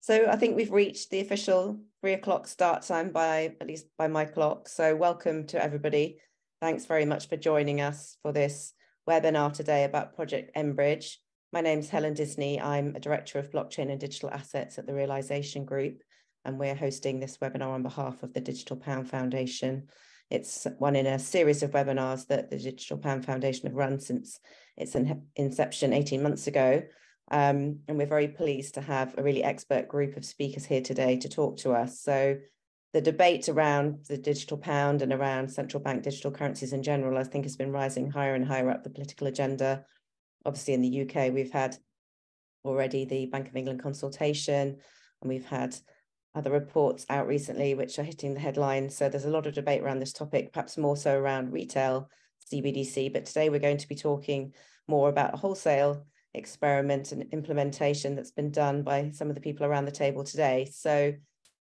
So I think we've reached the official 3 o'clock start time at least by my clock. So welcome to everybody. Thanks very much for joining us for this webinar today about Project mBridge. My name's Helen Disney. I'm a Director of Blockchain and Digital Assets at the Realization Group, and we're hosting this webinar on behalf of the Digital Pound Foundation. It's one in a series of webinars that the Digital Pound Foundation have run since its inception 18 months ago. And we're very pleased to have a really expert group of speakers here today to talk to us. So the debate around the digital pound and around central bank digital currencies in general, I think, has been rising higher and higher up the political agenda. Obviously, in the UK, we've had already the Bank of England consultation, and we've had other reports out recently which are hitting the headlines. So there's a lot of debate around this topic, perhaps more so around retail CBDC. But today we're going to be talking more about a wholesale experiment and implementation that's been done by some of the people around the table today. So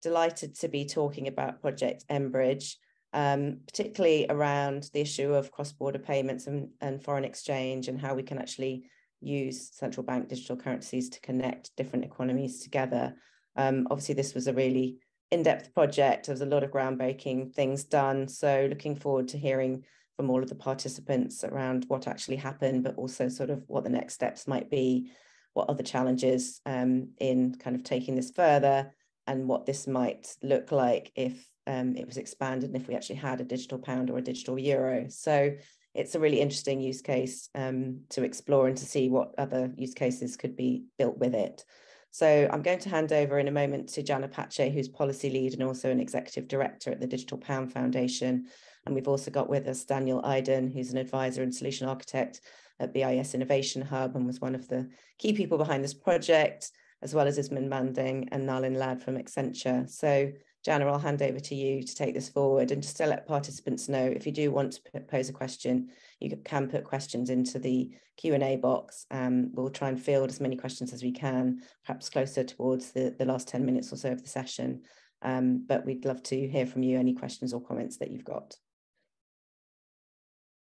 delighted to be talking about Project mBridge, particularly around the issue of cross-border payments and foreign exchange, and how we can actually use central bank digital currencies to connect different economies together. Obviously, this was a really in-depth project. There was a lot of groundbreaking things done. So looking forward to hearing from all of the participants around what actually happened, but also sort of what the next steps might be, what are the challenges in kind of taking this further, and what this might look like if it was expanded and if we actually had a digital pound or a digital euro. So it's a really interesting use case to explore and to see what other use cases could be built with it. So I'm going to hand over in a moment to Jana Pache, who's policy lead and also an executive director at the Digital Pound Foundation. And we've also got with us Daniel Iden, who's an advisor and solution architect at BIS Innovation Hub and was one of the key people behind this project, as well as Ismond Manding and Nalin Ladd from Accenture. So Jana, I'll hand over to you to take this forward, and just to let participants know, if you do want to pose a question, you can put questions into the Q&A box. We'll try and field as many questions as we can, perhaps closer towards the last 10 minutes or so of the session. But we'd love to hear from you, any questions or comments that you've got.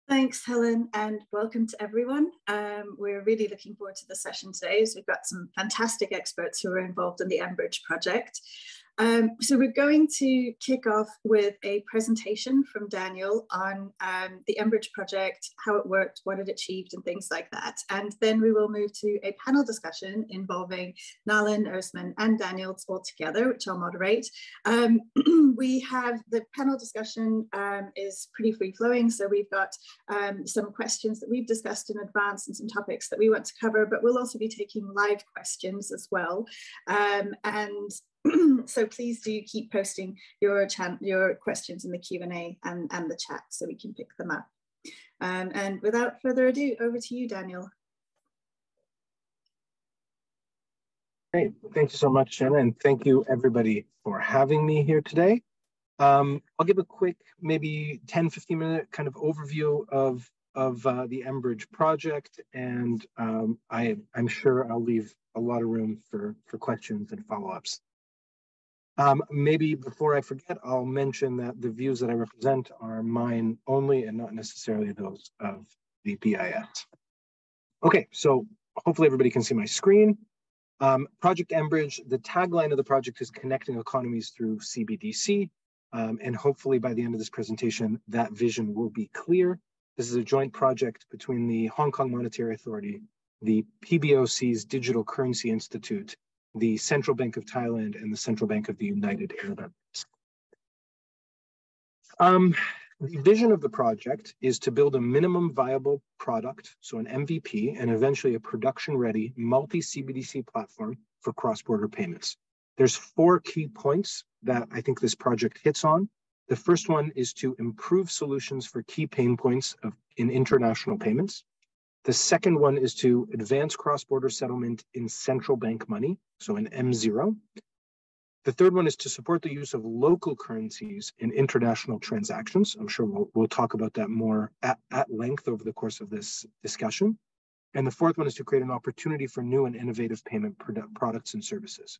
Thanks, Helen, and welcome to everyone. We're really looking forward to the session today, as we've got some fantastic experts who are involved in the mBridge project. So we're going to kick off with a presentation from Daniel on the mBridge project, how it worked, what it achieved, and things like that. And then we will move to a panel discussion involving Nalin, Usman, and Daniel all together, which I'll moderate. We have the panel discussion is pretty free-flowing, so we've got some questions that we've discussed in advance and some topics that we want to cover, but we'll also be taking live questions as well. So please do keep posting your questions in the Q&A and the chat so we can pick them up. And without further ado, over to you, Daniel. Great, thank you so much, Shanna, and thank you everybody for having me here today. I'll give a quick, maybe 10-15 minute kind of overview of the mBridge project, and I'm sure I'll leave a lot of room for questions and follow-ups. Maybe before I forget, I'll mention that the views that I represent are mine only and not necessarily those of the BIS. Okay, so hopefully everybody can see my screen. Project mBridge, the tagline of the project is connecting economies through CBDC. And hopefully by the end of this presentation, that vision will be clear. This is a joint project between the Hong Kong Monetary Authority, the PBOC's Digital Currency Institute, the Central Bank of Thailand, and the Central Bank of the United Arab Emirates. The vision of the project is to build a minimum viable product, so an MVP, and eventually a production-ready multi-CBDC platform for cross-border payments. There's 4 key points that I think this project hits on. The first one is to improve solutions for key pain points in international payments. The second one is to advance cross-border settlement in central bank money, so in M0. The third one is to support the use of local currencies in international transactions. I'm sure we'll talk about that more at length over the course of this discussion. And the fourth one is to create an opportunity for new and innovative payment products and services.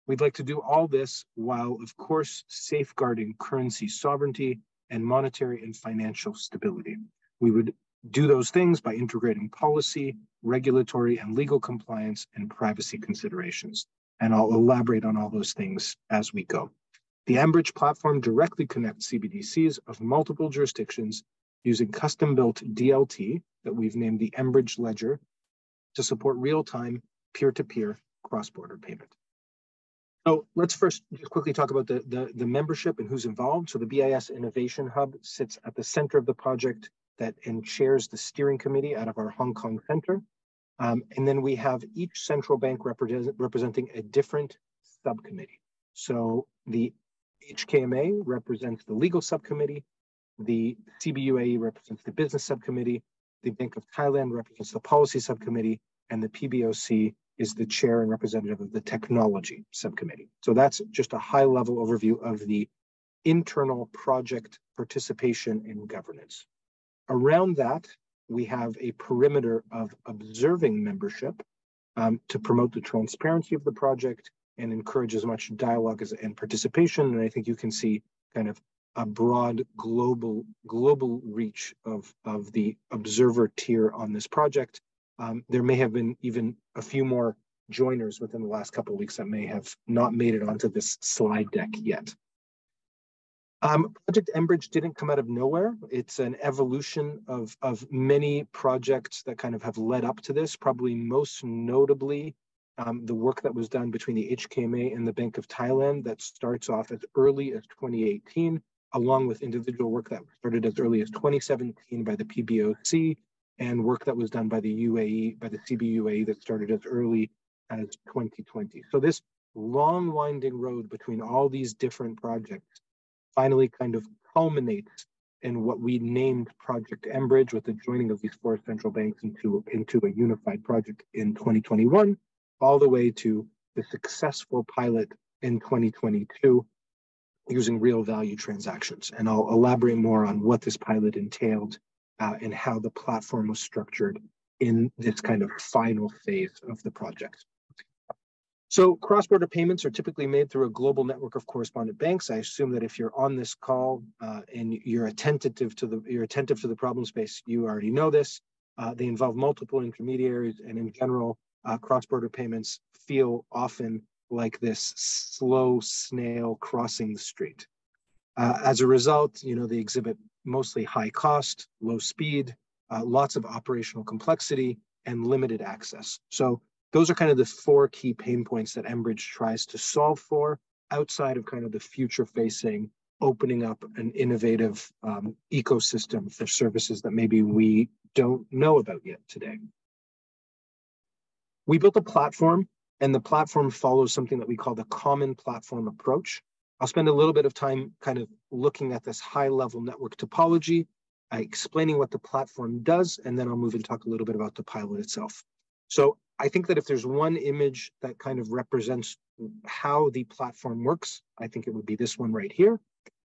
We'd like to do all this while, of course, safeguarding currency sovereignty and monetary and financial stability. We would do those things by integrating policy, regulatory and legal compliance, and privacy considerations. And I'll elaborate on all those things as we go. The mBridge platform directly connects CBDCs of multiple jurisdictions using custom-built DLT that we've named the mBridge Ledger to support real-time peer-to-peer cross-border payment. So let's first just quickly talk about the membership and who's involved. So the BIS Innovation Hub sits at the center of the project and chairs the steering committee out of our Hong Kong center. And then we have each central bank representing a different subcommittee. So the HKMA represents the legal subcommittee, the CBUAE represents the business subcommittee, the Bank of Thailand represents the policy subcommittee, and the PBOC is the chair and representative of the technology subcommittee. So that's just a high-level overview of the internal project participation and governance. Around that, we have a perimeter of observing membership to promote the transparency of the project and encourage as much dialogue and participation. And I think you can see kind of a broad global reach of the observer tier on this project. There may have been even a few more joiners within the last couple of weeks that may have not made it onto this slide deck yet. Project mBridge didn't come out of nowhere. It's an evolution of many projects that kind of have led up to this, probably most notably the work that was done between the HKMA and the Bank of Thailand that starts off as early as 2018, along with individual work that started as early as 2017 by the PBOC and work that was done by the UAE, by the CBUAE that started as early as 2020. So this long winding road between all these different projects finally kind of culminates in what we named Project mBridge with the joining of these four central banks into a unified project in 2021, all the way to the successful pilot in 2022 using real value transactions. And I'll elaborate more on what this pilot entailed and how the platform was structured in this kind of final phase of the project. So cross-border payments are typically made through a global network of correspondent banks. I assume that if you're on this call and you're attentive to the problem space, you already know this. They involve multiple intermediaries, and in general, cross-border payments feel often like this slow snail crossing the street. As a result, they exhibit mostly high cost, low speed, lots of operational complexity, and limited access. So those are kind of the four key pain points that mBridge tries to solve for outside of kind of the future-facing, opening up an innovative ecosystem for services that maybe we don't know about yet today. We built a platform, and the platform follows something that we call the common platform approach. I'll spend a little bit of time kind of looking at this high-level network topology, explaining what the platform does, and then I'll move and talk a little bit about the pilot itself. So I think that if there's one image that kind of represents how the platform works, I think it would be this one right here.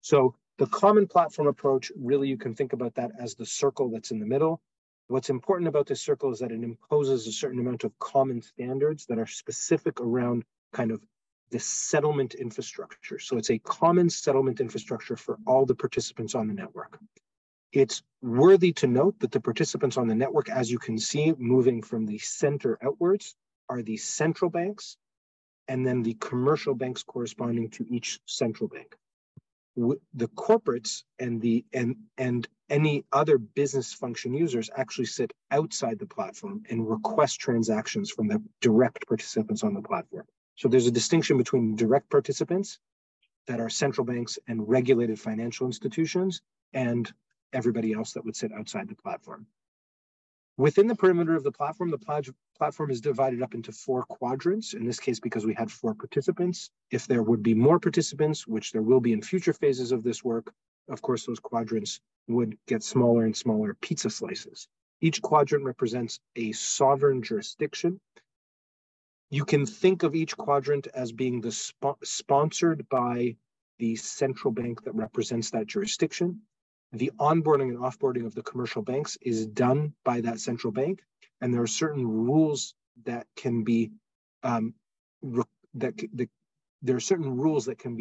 So the common platform approach, really you can think about that as the circle that's in the middle. What's important about this circle is that it imposes a certain amount of common standards that are specific around kind of the settlement infrastructure. So it's a common settlement infrastructure for all the participants on the network. It's worthy to note that the participants on the network, as you can see, moving from the center outwards, are the central banks, and then the commercial banks corresponding to each central bank. The corporates and any other business function users actually sit outside the platform and request transactions from the direct participants on the platform. So there's a distinction between direct participants that are central banks and regulated financial institutions and everybody else that would sit outside the platform. Within the perimeter of the platform is divided up into four quadrants, in this case because we had four participants. If there would be more participants, which there will be in future phases of this work, of course those quadrants would get smaller and smaller pizza slices. Each quadrant represents a sovereign jurisdiction. You can think of each quadrant as being sponsored by the central bank that represents that jurisdiction. The onboarding and offboarding of the commercial banks is done by that central bank, and there are certain rules that can be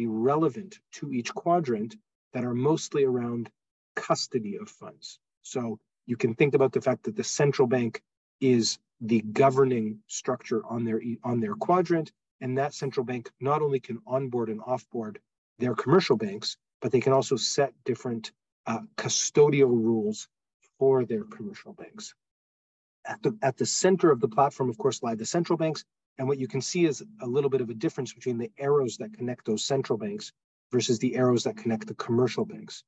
relevant to each quadrant that are mostly around custody of funds. So you can think about the fact that the central bank is the governing structure on their quadrant, And that central bank not only can onboard and offboard their commercial banks, but they can also set different custodial rules for their commercial banks. At the center of the platform, of course, lie the central banks. And what you can see is a little bit of a difference between the arrows that connect those central banks versus the arrows that connect the commercial banks.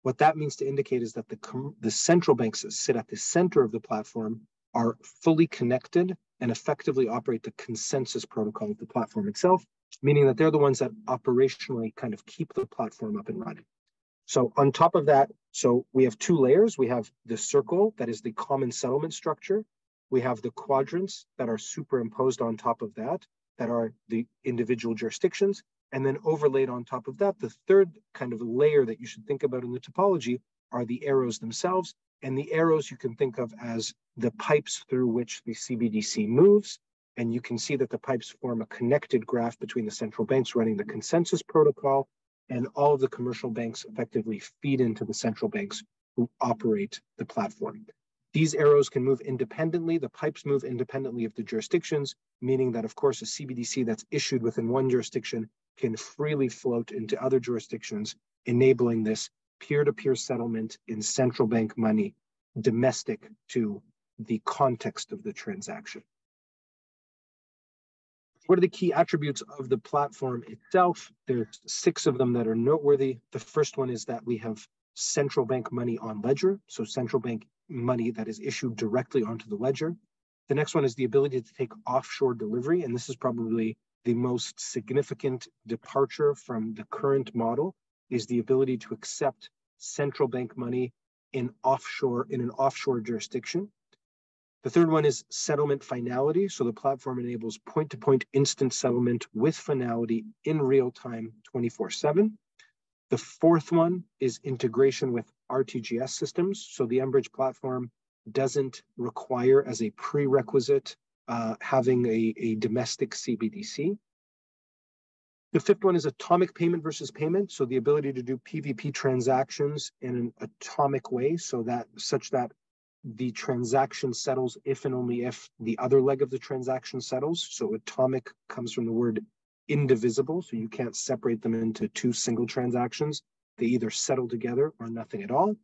What that means to indicate is that the central banks that sit at the center of the platform are fully connected and effectively operate the consensus protocol of the platform itself, meaning that they're the ones that operationally kind of keep the platform up and running. So on top of that, so we have two layers. We have the circle, that is the common settlement structure. We have the quadrants that are superimposed on top of that are the individual jurisdictions. And then overlaid on top of that, the third kind of layer that you should think about in the topology are the arrows themselves. And the arrows you can think of as the pipes through which the CBDC moves. And you can see that the pipes form a connected graph between the central banks running the consensus protocol, and all of the commercial banks effectively feed into the central banks who operate the platform. These arrows can move independently. The pipes move independently of the jurisdictions, meaning that, of course, a CBDC that's issued within one jurisdiction can freely float into other jurisdictions, enabling this peer-to-peer settlement in central bank money domestic to the context of the transaction. What are the key attributes of the platform itself? There's 6 of them that are noteworthy. The first one is that we have central bank money on ledger, so central bank money that is issued directly onto the ledger. The next one is the ability to take offshore delivery, and this is probably the most significant departure from the current model, is the ability to accept central bank money in an offshore jurisdiction. The third one is settlement finality. So the platform enables point-to-point instant settlement with finality in real time 24/7. The fourth one is integration with RTGS systems. So the mBridge platform doesn't require as a prerequisite having a domestic CBDC. The fifth one is atomic payment versus payment. So the ability to do PVP transactions in an atomic way, such that the transaction settles if and only if the other leg of the transaction settles. So atomic comes from the word indivisible, so you can't separate them into 2 single transactions. They either settle together or nothing at all.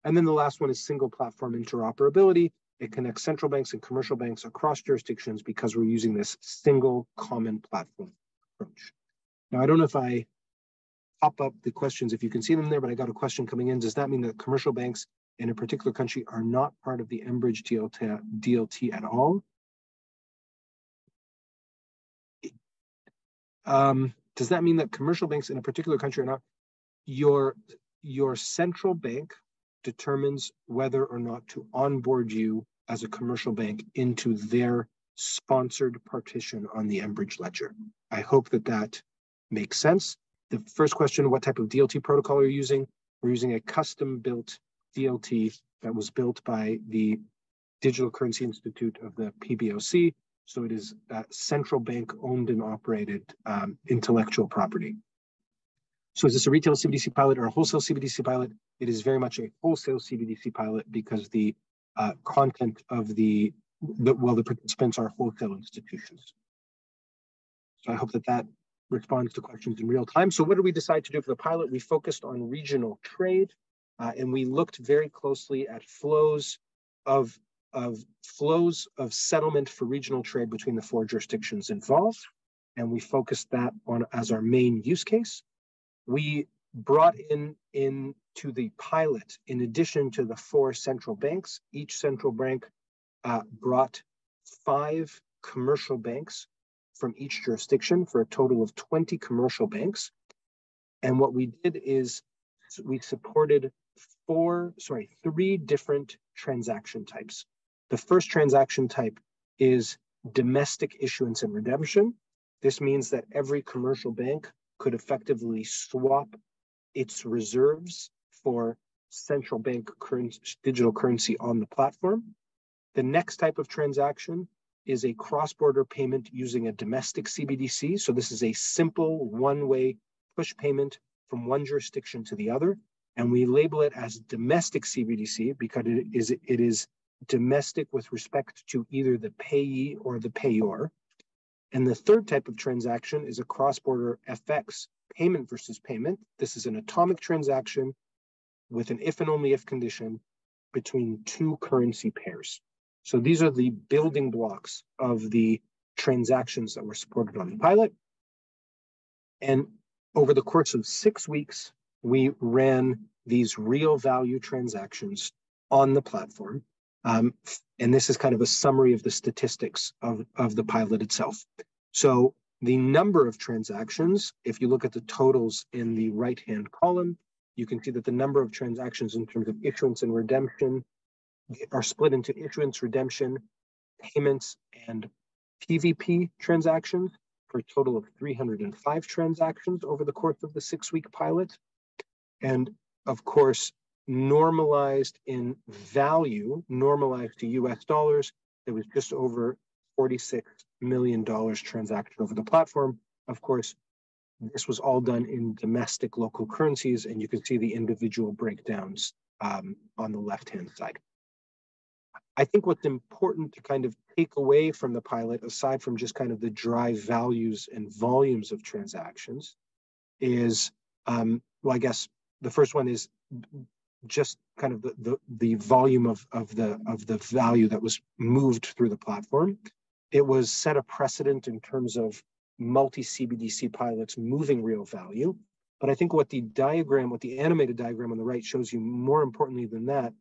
And then the last one is single platform interoperability. It connects central banks and commercial banks across jurisdictions because we're using this single common platform approach. Now, I don't know if I pop up the questions, if you can see them there, but I got a question coming in. Does that mean that commercial banks in a particular country are not part of the mBridge DLT at all? Does that mean that commercial banks in a particular country are not? Your central bank determines whether or not to onboard you as a commercial bank into their sponsored partition on the mBridge ledger. I hope that makes sense. The first question, what type of DLT protocol are you using? We're using a custom-built DLT that was built by the Digital Currency Institute of the PBOC. So it is central bank owned and operated intellectual property. So is this a retail CBDC pilot or a wholesale CBDC pilot? It is very much a wholesale CBDC pilot because the content of the participants are wholesale institutions. So I hope that responds to questions in real time. So what did we decide to do for the pilot? We focused on regional trade. And we looked very closely at flows of settlement for regional trade between the 4 jurisdictions involved, and we focused that on as our main use case. We brought into the pilot, in addition to the 4 central banks, each central bank brought 5 commercial banks from each jurisdiction for a total of 20 commercial banks. And what we did is we supported 3 different transaction types. The first transaction type is domestic issuance and redemption. This means that every commercial bank could effectively swap its reserves for central bank digital currency on the platform. The next type of transaction is a cross-border payment using a domestic CBDC. So this is a simple one-way push payment from one jurisdiction to the other. And we label it as domestic CBDC because it is domestic with respect to either the payee or the payor. And the third type of transaction is a cross-border FX, payment versus payment. This is an atomic transaction with an if and only if condition between two currency pairs. So these are the building blocks of the transactions that were supported on the pilot. And over the course of 6 weeks, we ran these real value transactions on the platform. And this is kind of a summary of the statistics of the pilot itself. So the number of transactions, if you look at the totals in the right-hand column, you can see that the number of transactions in terms of issuance and redemption are split into issuance, redemption, payments, and PVP transactions for a total of 305 transactions over the course of the 6-week pilot. And of course, normalized in value, normalized to US dollars, there was just over $46 million transaction over the platform. Of course, this was all done in domestic local currencies, and you can see the individual breakdowns on the left-hand side. I think what's important to kind of take away from the pilot, aside from just kind of the dry values and volumes of transactions, is, well, I guess the first one is just kind of the volume of the value that was moved through the platform. It was set a precedent in terms of multi-CBDC pilots moving real value. But I think what the animated diagram on the right shows you more importantly than that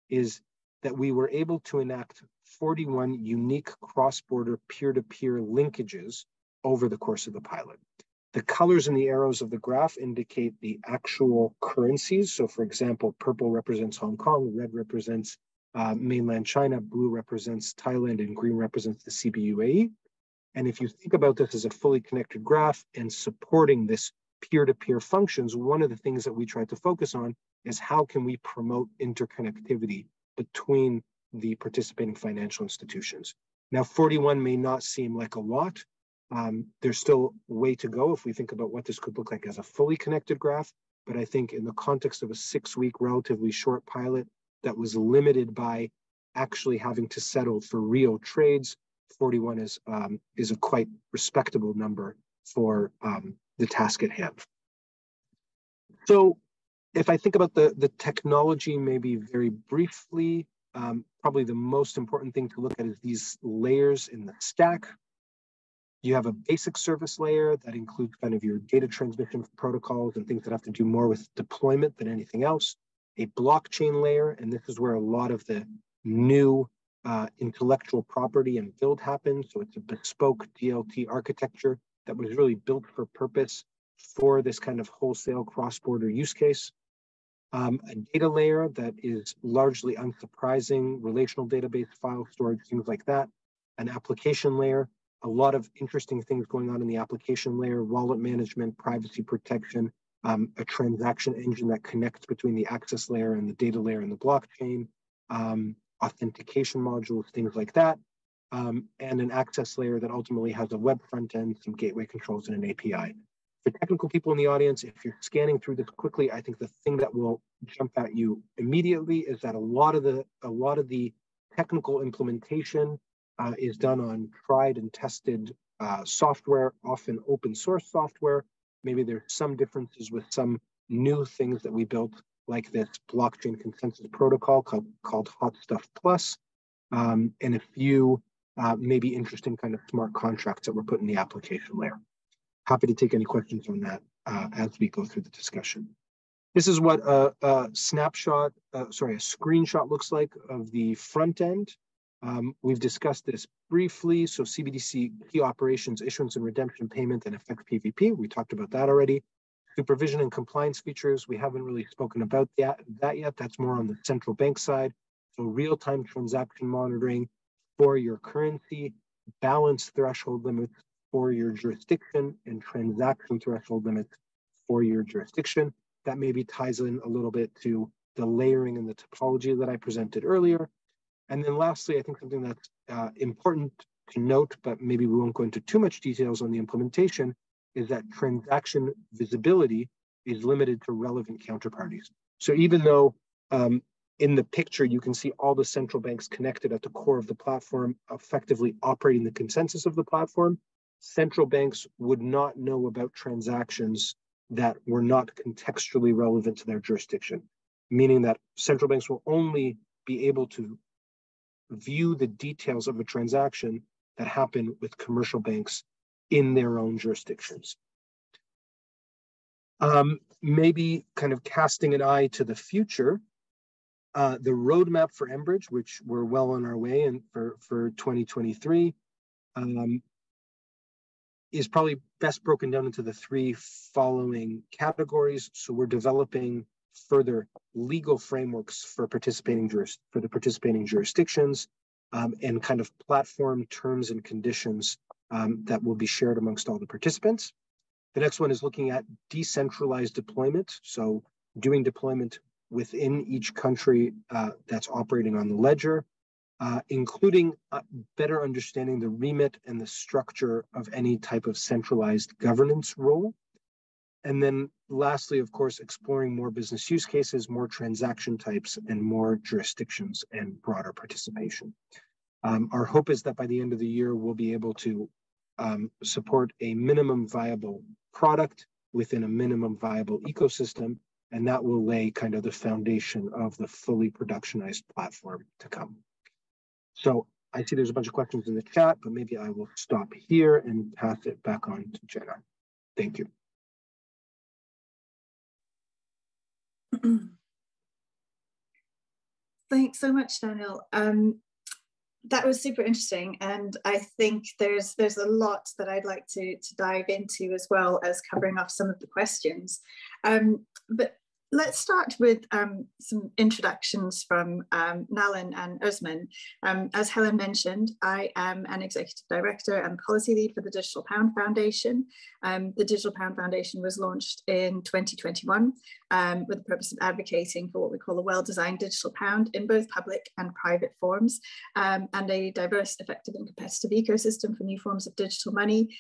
is that we were able to enact 41 unique cross-border peer-to-peer linkages over the course of the pilot. The colors and the arrows of the graph indicate the actual currencies. So for example, purple represents Hong Kong, red represents mainland China, blue represents Thailand, and green represents the CBUAE. And if you think about this as a fully connected graph and supporting this peer-to-peer functions, one of the things that we try to focus on is how can we promote interconnectivity between the participating financial institutions. Now, 41 may not seem like a lot. There's still a way to go if we think about what this could look like as a fully connected graph. But I think in the context of a 6-week relatively short pilot that was limited by actually having to settle for real trades, 41 is a quite respectable number for the task at hand. So if I think about the technology, maybe very briefly, probably the most important thing to look at is these layers in the stack. You have a basic service layer that includes kind of your data transmission protocols and things that have to do more with deployment than anything else. A blockchain layer, and this is where a lot of the new intellectual property and build happens. So it's a bespoke DLT architecture that was really built for purpose for this kind of wholesale cross-border use case. A data layer that is largely unsurprising, relational database, file storage, things like that. An application layer, a lot of interesting things going on in the application layer, wallet management, privacy protection, a transaction engine that connects between the access layer and the data layer and the blockchain, authentication modules, things like that, and an access layer that ultimately has a web front end, some gateway controls, and an API. For technical people in the audience, if you're scanning through this quickly, I think the thing that will jump at you immediately is that a lot of the technical implementation is done on tried and tested software, often open source software. Maybe there's some differences with some new things that we built, like this blockchain consensus protocol called Hot Stuff Plus, and a few maybe interesting kind of smart contracts that were put in the application layer. Happy to take any questions on that as we go through the discussion. This is what a screenshot looks like of the front end. We've discussed this briefly. So CBDC key operations, issuance and redemption, payment, and FX PVP. We talked about that already. Supervision and compliance features, we haven't really spoken about that yet. That's more on the central bank side. So real-time transaction monitoring for your currency, balance threshold limits for your jurisdiction, and transaction threshold limits for your jurisdiction. That maybe ties in a little bit to the layering and the topology that I presented earlier. And then lastly, I think something that's important to note, but maybe we won't go into too much details on the implementation, is that transaction visibility is limited to relevant counterparties. So even though in the picture, you can see all the central banks connected at the core of the platform, effectively operating the consensus of the platform, central banks would not know about transactions that were not contextually relevant to their jurisdiction, meaning that central banks will only be able to view the details of a transaction that happen with commercial banks in their own jurisdictions. Maybe kind of casting an eye to the future, the roadmap for mBridge, which we're well on our way in for 2023, is probably best broken down into the three following categories. So we're developing further legal frameworks for the participating jurisdictions, and kind of platform terms and conditions that will be shared amongst all the participants. The next one is looking at decentralized deployment, so doing deployment within each country that's operating on the ledger, including better understanding the remit and the structure of any type of centralized governance role. And then lastly, of course, exploring more business use cases, more transaction types, and more jurisdictions and broader participation. Our hope is that by the end of the year, we'll be able to support a minimum viable product within a minimum viable ecosystem, and that will lay kind of the foundation of the fully productionized platform to come. So I see there's a bunch of questions in the chat, but maybe I will stop here and pass it back on to Jenna. Thank you. Thanks so much, Daniel. That was super interesting, and I think there's a lot that I'd like to dive into, as well as covering off some of the questions. But let's start with some introductions from Nalan and Usman. As Helen mentioned, I am an executive director and policy lead for the Digital Pound Foundation. The Digital Pound Foundation was launched in 2021 with the purpose of advocating for what we call a well-designed digital pound in both public and private forms, and a diverse, effective and competitive ecosystem for new forms of digital money.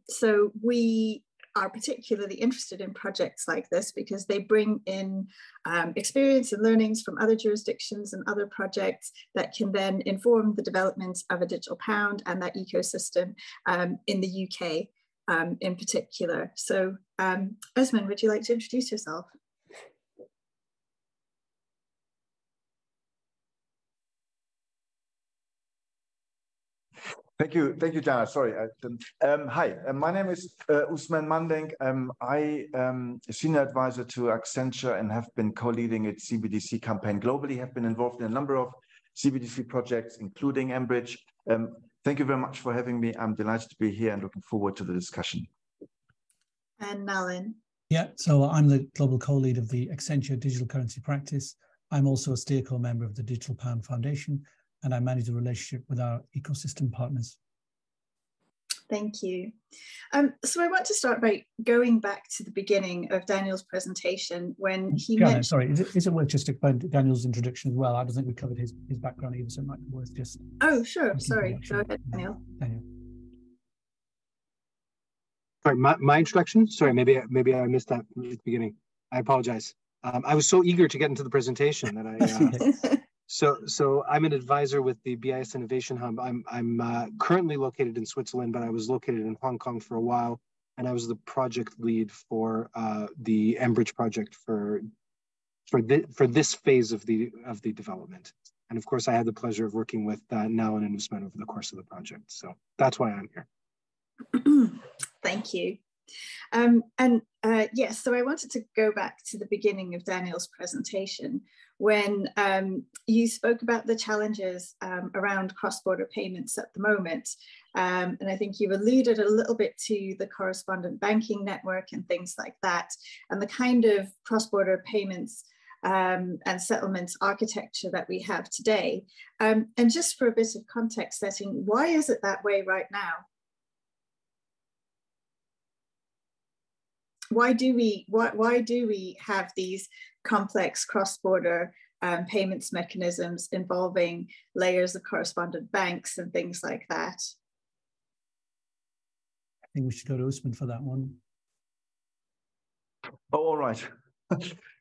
So we are particularly interested in projects like this because they bring in experience and learnings from other jurisdictions and other projects that can then inform the development of a digital pound and that ecosystem in the UK in particular. So Usman, would you like to introduce yourself? Thank you, Jana. Sorry. Hi, my name is Usman Mandeng. I am a senior advisor to Accenture and have been co-leading its CBDC campaign globally, have been involved in a number of CBDC projects, including mBridge. Thank you very much for having me. I'm delighted to be here and looking forward to the discussion. And Nalan. Yeah, so I'm the global co-lead of the Accenture digital currency practice. I'm also a steerco member of the Digital Pound Foundation, and I manage the relationship with our ecosystem partners. Thank you. So I want to start by going back to the beginning of Daniel's presentation when he mentioned... Sorry, is it worth just about Daniel's introduction as well? I don't think we covered his background either, so it might be worth just... Oh, sure. Sorry. Go ahead, Daniel. Sorry, my introduction? Sorry, maybe I missed that at the beginning. I apologize. I was so eager to get into the presentation that I... So I'm an advisor with the BIS Innovation Hub. I'm currently located in Switzerland, but I was located in Hong Kong for a while, and I was the project lead for the mBridge project for this phase of the development. And of course, I had the pleasure of working with Nalan and Usman over the course of the project. So that's why I'm here. Thank you. Yes, so I wanted to go back to the beginning of Daniel's presentation when you spoke about the challenges around cross-border payments at the moment. And I think you alluded a little bit to the correspondent banking network and things like that, and the kind of cross-border payments and settlements architecture that we have today. And just for a bit of context setting, why is it that way right now? Why do we have these complex cross-border payments mechanisms involving layers of correspondent banks and things like that? I think we should go to Usman for that one. Oh, all right.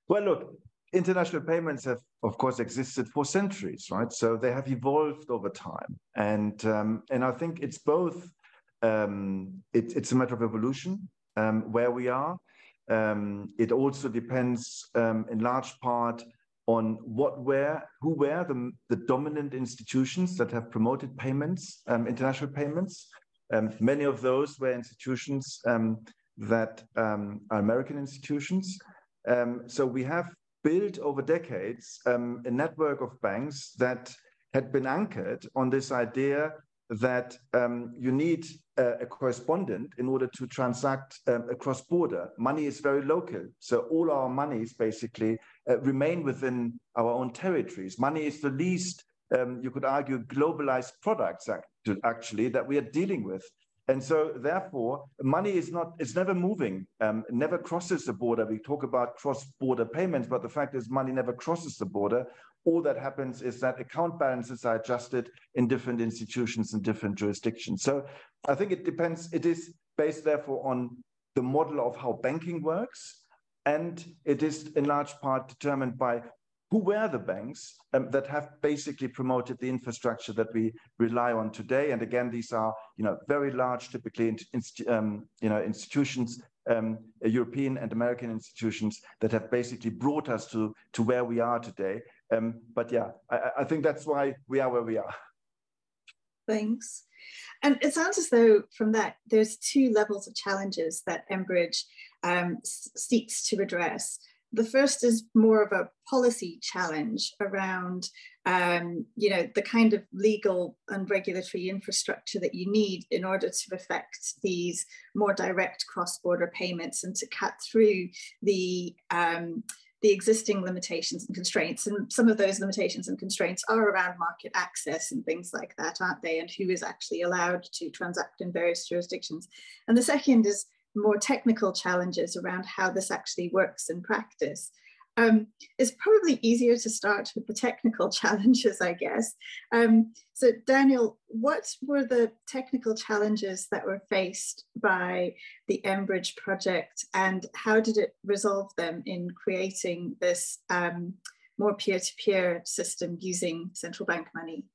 Well, look, international payments have, of course, existed for centuries, right? So they have evolved over time, and I think it's both it's a matter of evolution where we are. It also depends in large part on who were the dominant institutions that have promoted payments, international payments. Many of those were institutions that are American institutions. So we have built over decades a network of banks that had been anchored on this idea that you need a correspondent in order to transact across border. Money is very local. So all our monies basically remain within our own territories. Money is the least, you could argue, globalized products actually that we are dealing with. And so therefore, money it's never moving, never crosses the border. We talk about cross-border payments, but the fact is money never crosses the border. All that happens is that account balances are adjusted in different institutions and different jurisdictions. So I think it depends. It is based therefore on the model of how banking works. And it is in large part determined by who were the banks that have basically promoted the infrastructure that we rely on today. And again, these are very large, typically institutions, European and American institutions that have basically brought us to where we are today. But yeah, I think that's why we are where we are. Thanks. And it sounds as though from that, there's two levels of challenges that mBridge seeks to address. The first is more of a policy challenge around, the kind of legal and regulatory infrastructure that you need in order to effect these more direct cross-border payments and to cut through the existing limitations and constraints. And some of those limitations and constraints are around market access and things like that, aren't they? And who is actually allowed to transact in various jurisdictions. And the second is more technical challenges around how this actually works in practice. It's probably easier to start with the technical challenges, I guess. So Daniel, what were the technical challenges that were faced by the mBridge project, and how did it resolve them in creating this more peer-to-peer system using central bank money?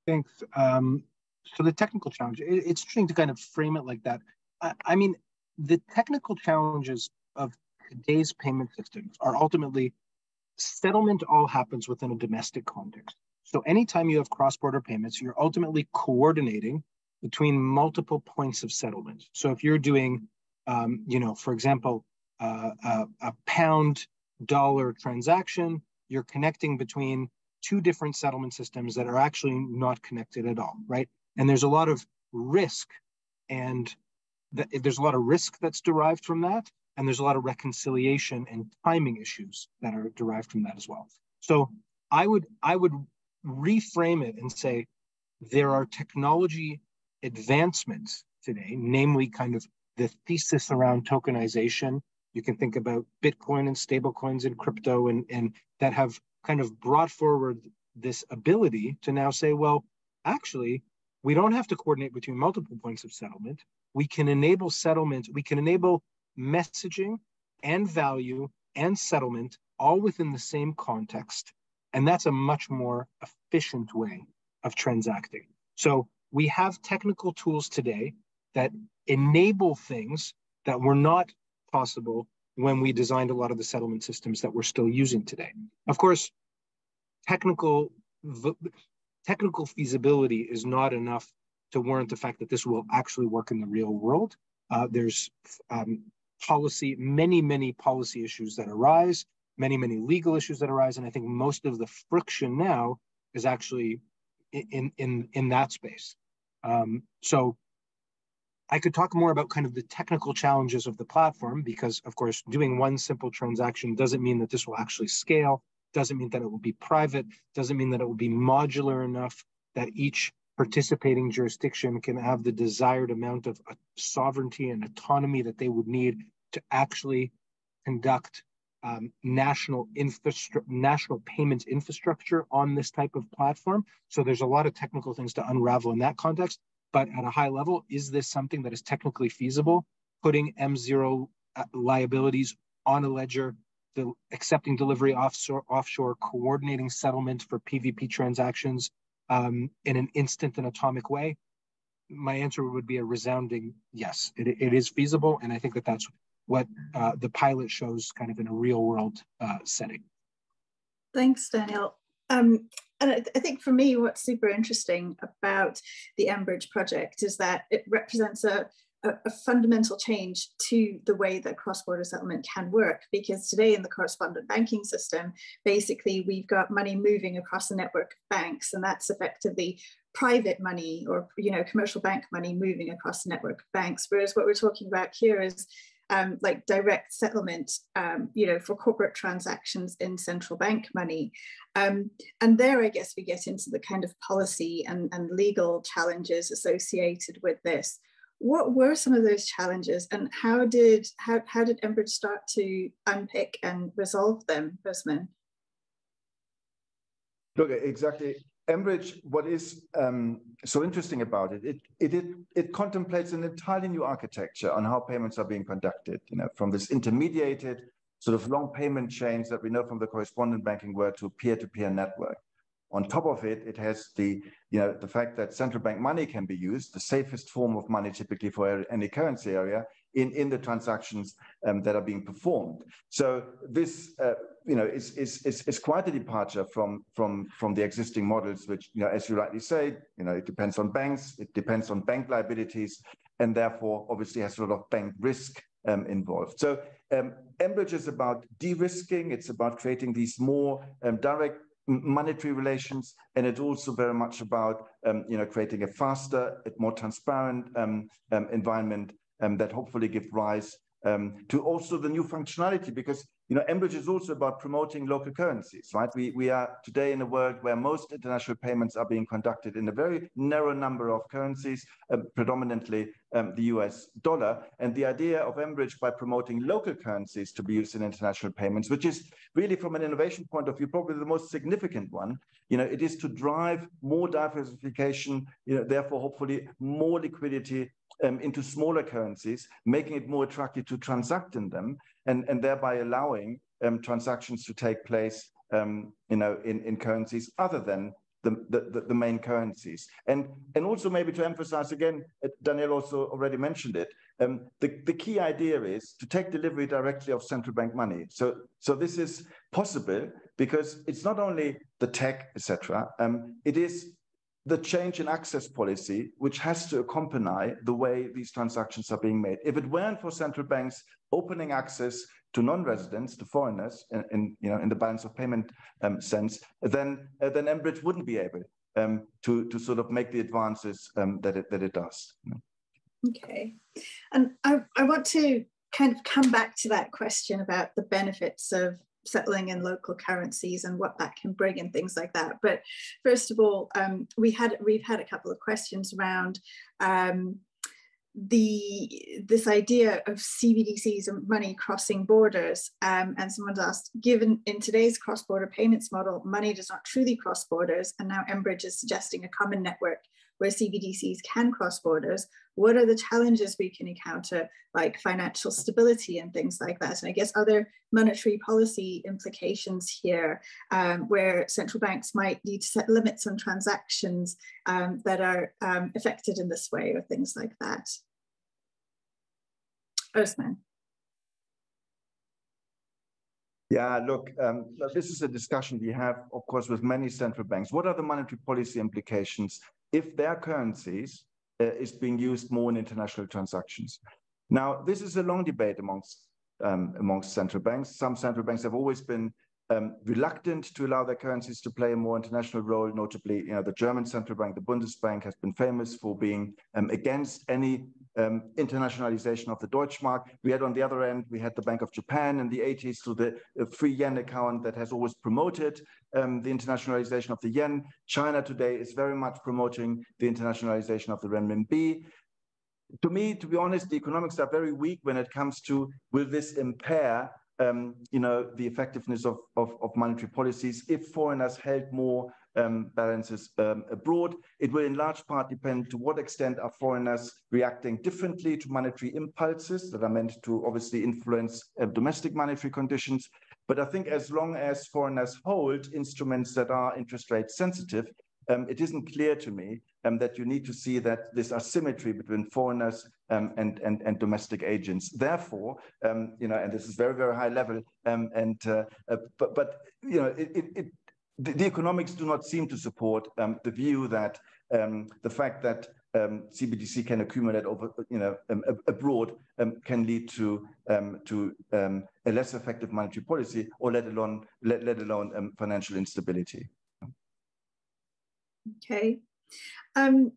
Thanks. So the technical challenge, it's interesting to kind of frame it like that. I mean, the technical challenges of today's payment systems are ultimately settlement all happens within a domestic context. So anytime you have cross-border payments, you're ultimately coordinating between multiple points of settlement. So if you're doing, for example, a pound-dollar transaction, you're connecting between two different settlement systems that are actually not connected at all, right? And there's a lot of risk, and there's a lot of risk that's derived from that, and there's a lot of reconciliation and timing issues that are derived from that as well. So I would reframe it and say there are technology advancements today, namely kind of the thesis around tokenization. You can think about Bitcoin and stablecoins and crypto, and that have kind of brought forward this ability to now say, well, actually, we don't have to coordinate between multiple points of settlement. We can enable settlement, we can enable messaging and value and settlement all within the same context. And that's a much more efficient way of transacting. So we have technical tools today that enable things that were not possible when we designed a lot of the settlement systems that we're still using today. Of course, technical feasibility is not enough to warrant the fact that this will actually work in the real world. There's many policy issues that arise, many legal issues that arise, and I think most of the friction now is actually in that space. So I could talk more about kind of the technical challenges of the platform, because of course, doing one simple transaction doesn't mean that this will actually scale, doesn't mean that it will be private, doesn't mean that it will be modular enough that each participating jurisdiction can have the desired amount of sovereignty and autonomy that they would need to actually conduct national payments infrastructure on this type of platform. So there's a lot of technical things to unravel in that context. But at a high level, is this something that is technically feasible? Putting M0 liabilities on a ledger, accepting delivery offshore, coordinating settlement for PVP transactions in an instant and atomic way? my answer would be a resounding yes. It is feasible, and I think that that's what the pilot shows kind of in a real world setting. Thanks, Daniel. And I think for me, what's super interesting about the mBridge project is that it represents a fundamental change to the way that cross-border settlement can work, because today in the correspondent banking system, basically we've got money moving across a network of banks, and that's effectively private money or commercial bank money moving across a network of banks. Whereas what we're talking about here is like direct settlement, for corporate transactions in central bank money. And there, I guess, we get into the kind of policy and legal challenges associated with this. What were some of those challenges, and how did mBridge start to unpick and resolve them, Usman? Look, exactly. mBridge, what is so interesting about it, it contemplates an entirely new architecture on how payments are being conducted, from this intermediated sort of long payment chains that we know from the correspondent banking world to peer-to-peer network. On top of it, it has the fact that central bank money can be used, the safest form of money typically for any currency area, in the transactions that are being performed. So this, is quite a departure from the existing models, which, as you rightly say, it depends on banks, it depends on bank liabilities, and therefore obviously has a lot of bank risk involved. So mBridge is about de-risking. It's about creating these more direct monetary relations, and it's also very much about creating a faster, more transparent environment that hopefully give rise to also the new functionality, because mBridge is also about promoting local currencies, right? We are today in a world where most international payments are being conducted in a very narrow number of currencies, predominantly the US dollar. And the idea of mBridge, by promoting local currencies to be used in international payments, which is really, from an innovation point of view, probably the most significant one, it is to drive more diversification, therefore hopefully more liquidity into smaller currencies, making it more attractive to transact in them, and thereby allowing transactions to take place, in currencies other than the main currencies. And also maybe to emphasize again, Daniel also already mentioned it, the key idea is to take delivery directly of central bank money. So this is possible because it's not only the tech, etc. It is the change in access policy, which has to accompany the way these transactions are being made. If it weren't for central banks opening access to non-residents, to foreigners, in the balance of payment sense, then mBridge wouldn't be able to sort of make the advances that it does. Okay, and I want to kind of come back to that question about the benefits of settling in local currencies and what that can bring and things like that. But first of all, we've had a couple of questions around this idea of CBDCs and money crossing borders. And someone's asked, given in today's cross-border payments model, money does not truly cross borders, and now mBridge is suggesting a common network where CBDCs can cross borders, what are the challenges we can encounter, like financial stability and things like that? And I guess other monetary policy implications here, where central banks might need to set limits on transactions that are affected in this way, or things like that. Usman. Yeah, look, this is a discussion we have, of course, with many central banks. What are the monetary policy implications if their currencies is being used more in international transactions? Now, this is a long debate amongst central banks. Some central banks have always been reluctant to allow their currencies to play a more international role. Notably, the German central bank, the Bundesbank, has been famous for being against any internationalization of the Deutschmark. We had on the other end, we had the Bank of Japan in the 80s through the free yen account that has always promoted the internationalization of the yen. China today is very much promoting the internationalization of the renminbi. To me, to be honest, the economics are very weak when it comes to, will this impair the effectiveness of monetary policies if foreigners held more balances abroad? It will in large part depend to what extent are foreigners reacting differently to monetary impulses that are meant to obviously influence domestic monetary conditions. But I think as long as foreigners hold instruments that are interest rate sensitive, it isn't clear to me that you need to see that there's asymmetry between foreigners and domestic agents. Therefore, you know, and this is very, very high level, but you know, the economics do not seem to support the view that the fact that CBDC can accumulate over, you know, abroad can lead to a less effective monetary policy, or let alone financial instability. Okay, and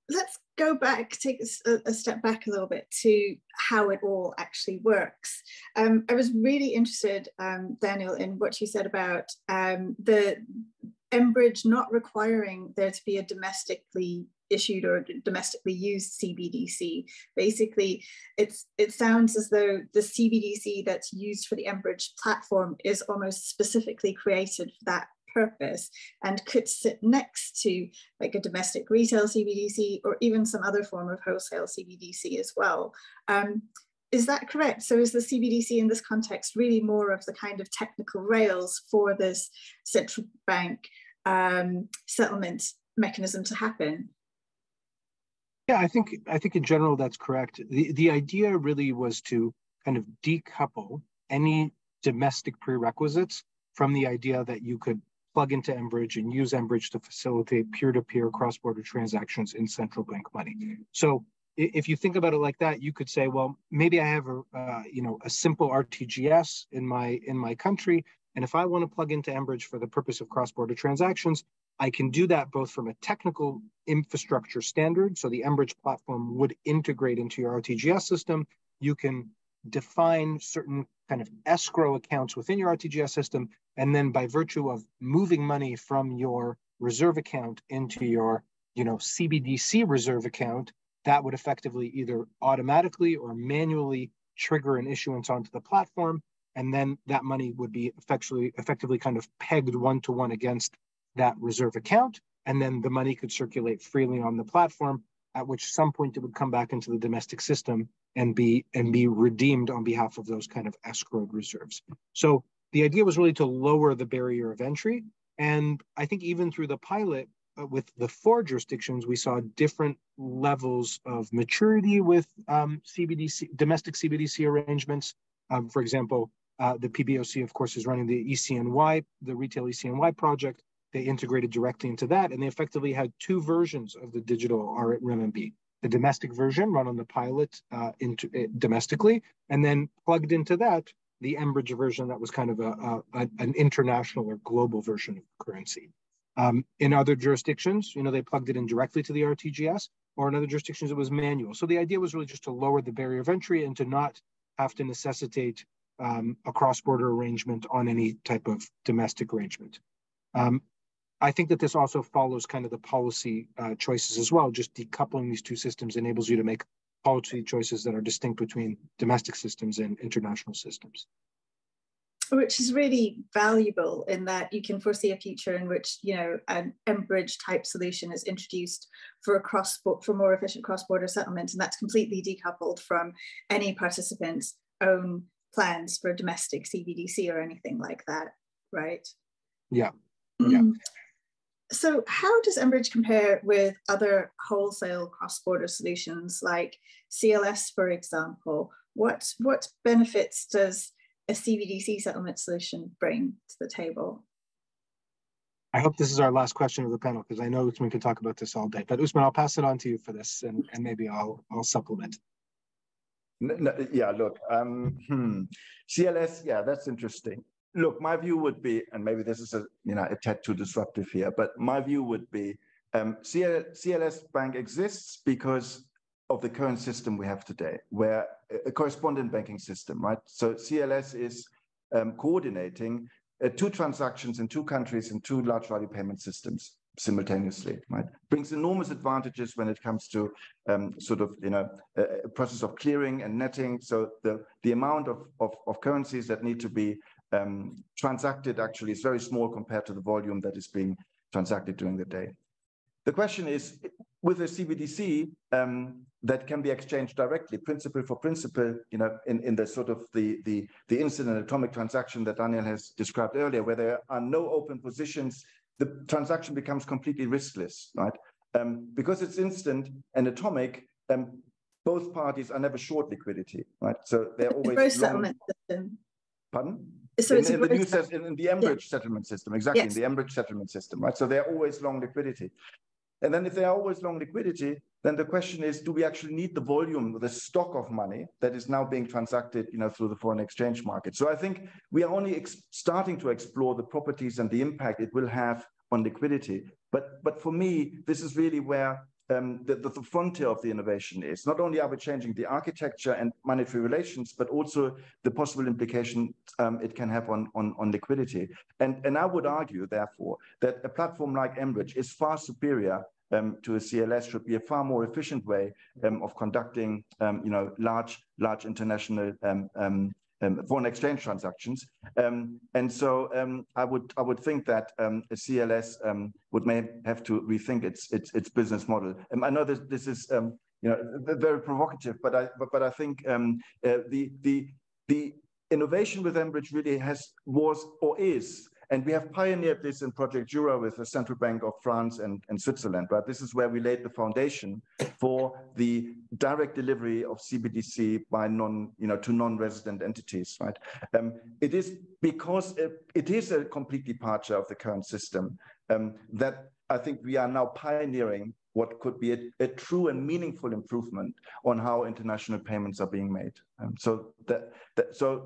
let's go back, take a step back a little bit to how it all actually works. I was really interested, Daniel, in what you said about the mBridge not requiring there to be a domestically issued or domestically used CBDC. Basically, it sounds as though the CBDC that's used for the mBridge platform is almost specifically created for that purpose and could sit next to like a domestic retail CBDC or even some other form of wholesale CBDC as well. Is that correct? So is the CBDC in this context really more of the kind of technical rails for this central bank settlement mechanism to happen? Yeah, I think in general that's correct. The idea really was to kind of decouple any domestic prerequisites from the idea that you could plug into mBridge and use mBridge to facilitate peer-to-peer cross-border transactions in central bank money. So if you think about it like that, you could say, well, maybe I have a simple RTGS in my country, and if I want to plug into mBridge for the purpose of cross-border transactions, I can do that both from a technical infrastructure standard. So the mBridge platform would integrate into your RTGS system. You can define certain kind of escrow accounts within your RTGS system, and then by virtue of moving money from your reserve account into your CBDC reserve account, that would effectively either automatically or manually trigger an issuance onto the platform, and then that money would be effectively kind of pegged one-to-one against that reserve account, and then the money could circulate freely on the platform, at which some point it would come back into the domestic system and be redeemed on behalf of those kind of escrowed reserves. So the idea was really to lower the barrier of entry. And I think even through the pilot with the 4 jurisdictions, we saw different levels of maturity with domestic CBDC arrangements. For example, the PBOC, of course, is running the ECNY, the retail ECNY project. They integrated directly into that, and they effectively had 2 versions of the digital RMB. The domestic version run on the pilot domestically, and then plugged into that, the mBridge version that was kind of an international or global version of currency. In other jurisdictions, they plugged it in directly to the RTGS, or in other jurisdictions, it was manual. So the idea was really just to lower the barrier of entry and to not have to necessitate a cross-border arrangement on any type of domestic arrangement. I think that this also follows kind of the policy choices as well. Just decoupling these 2 systems enables you to make policy choices that are distinct between domestic systems and international systems. Which is really valuable in that you can foresee a future in which, an mBridge type solution is introduced for more efficient cross-border settlement, and that's completely decoupled from any participant's own plans for domestic CBDC or anything like that, right? Yeah. Yeah. So how does mBridge compare with other wholesale cross-border solutions like CLS, for example? What benefits does a CBDC settlement solution bring to the table? I hope this is our last question of the panel, because I know Usman can talk about this all day. But Usman, I'll pass it on to you for this, and maybe I'll supplement. Yeah, look, CLS, yeah, that's interesting. Look, my view would be, and maybe this is a tad too disruptive here, but my view would be CLS Bank exists because of the current system we have today, where a correspondent banking system, right? So CLS is coordinating 2 transactions in 2 countries in 2 large value payment systems simultaneously, right? Brings enormous advantages when it comes to a process of clearing and netting. So the amount of currencies that need to be transacted actually is very small compared to the volume that is being transacted during the day. The question is, with a CBDC that can be exchanged directly, principal for principal, in the sort of the instant and atomic transaction that Daniel has described earlier, where there are no open positions the transaction becomes completely riskless, right? Because it's instant and atomic, both parties are never short liquidity, right? So they're always gross settlement system. Pardon? So in the mBridge settlement system, exactly, yes. in the mBridge settlement system, right? So they're always long liquidity. And then if they are always long liquidity, then the question is, do we actually need the volume, the stock of money that is now being transacted, through the foreign exchange market? So I think we are only starting to explore the properties and the impact it will have on liquidity. But for me, this is really where the frontier of the innovation is. Not only are we changing the architecture and monetary relations, but also the possible implication it can have on liquidity. And I would argue, therefore, that a platform like mBridge is far superior to a CLS, should be a far more efficient way of conducting, large international foreign exchange transactions. And so I would think that a CLS may have to rethink its business model. I know this is very provocative, but I think the innovation with mBridge really was or is. And we have pioneered this in Project Jura with the Central Bank of France and Switzerland, right? This is where we laid the foundation for the direct delivery of CBDC by to non-resident entities, right? It is because it is a complete departure of the current system that I think we are now pioneering what could be a true and meaningful improvement on how international payments are being made. So